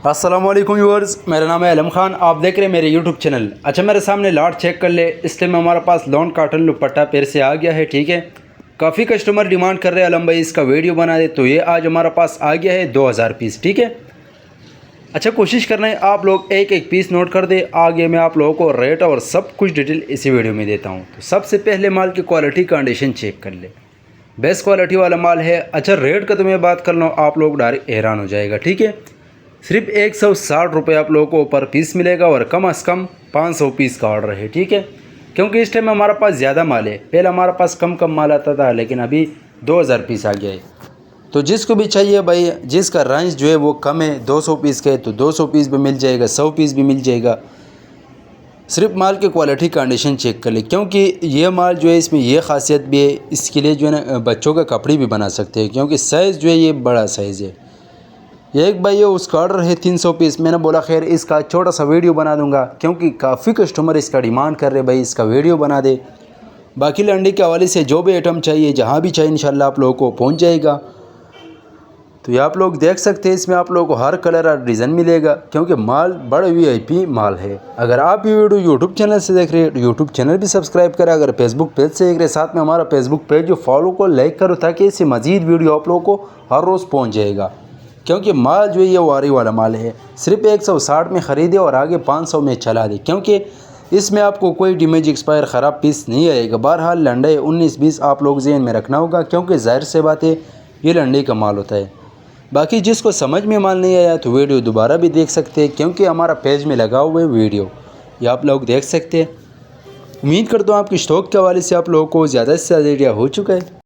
अस्सलाम वालेकुम व्यूअर्स, मेरा नाम है आलम खान। आप देख रहे हैं मेरे यूट्यूब चैनल। अच्छा, मेरे सामने लाट चेक कर ले। इस टाइम हमारे पास लॉन काटन दुपट्टा पेर से आ गया है। ठीक है, काफ़ी कस्टमर डिमांड कर रहे हैं आलम भाई इसका वीडियो बना दे, तो ये आज हमारे पास आ गया है 2000 पीस। ठीक है, अच्छा कोशिश करना है आप लोग एक एक पीस नोट कर दे। आगे मैं आप लोगों को रेट और सब कुछ डिटेल इसी वीडियो में देता हूँ। तो सबसे पहले माल की क्वालिटी कंडीशन चेक कर ले, बेस्ट क्वालिटी वाला माल है। अच्छा, रेट का तो मैं बात कर लूँ, आप लोग डायरेक्ट हैरान हो जाएगा। ठीक है, सिर्फ 160 रुपये आप लोगों को पर पीस मिलेगा और कम से कम 500 पीस का ऑर्डर है। ठीक है, क्योंकि इस टाइम हमारे पास ज़्यादा माल है। पहले हमारे पास कम माल आता था, लेकिन अभी 2000 पीस आ गया है। तो जिसको भी चाहिए भाई, जिसका रेंज जो है वो कम है 200 पीस का है, तो 200 पीस भी मिल जाएगा, 100 पीस भी मिल जाएगा। सिर्फ माल की क्वालिटी कंडीशन चेक कर ले, क्योंकि ये माल जो है इसमें ये खासियत भी है, इसके लिए जो है ना बच्चों का कपड़े भी बना सकते हैं, क्योंकि साइज़ जो है ये बड़ा साइज़ है। एक भाई ये उसका ऑर्डर है 300 पीस। मैंने बोला खैर इसका छोटा सा वीडियो बना दूंगा, क्योंकि काफ़ी कस्टमर इसका डिमांड कर रहे भाई इसका वीडियो बना दे। बाकी लंडी के हवाले से जो भी आइटम चाहिए, जहाँ भी चाहिए, इंशाल्लाह आप लोगों को पहुँच जाएगा। तो ये आप लोग देख सकते हैं, इसमें आप लोगों को हर कलर और डिज़ाइन मिलेगा, क्योंकि माल बड़ा VIP माल है। अगर आप ये वीडियो यूट्यूब चैनल से देख रहे हैं तो यूट्यूब चैनल भी सब्सक्राइब करें। अगर फेसबुक पेज से देख रहे हैं, साथ में हमारा फेसबुक पेज जो फॉलो को लाइक करो, ताकि इससे मज़ीद वीडियो आप लोगों को हर रोज़ पहुँच जाएगा। क्योंकि माल जो है ये वारी वाला माल है, सिर्फ 160 में ख़रीदे और आगे 500 में चला दे, क्योंकि इसमें आपको कोई डैमेज एक्सपायर ख़राब पीस नहीं आएगा। बहरहाल लंडे 19-20 आप लोग ज़हन में रखना होगा, क्योंकि ज़ाहिर से बात है ये लंडे का माल होता है। बाकी जिसको समझ में माल नहीं आया तो वीडियो दोबारा भी देख सकते हैं, क्योंकि हमारा पेज में लगा हुआ है वीडियो, ये आप लोग देख सकते हैं। उम्मीद करता हूँ आपकी स्टॉक के हवाले से आप लोगों को ज़्यादा से ज़्यादा आइडिया हो चुका है।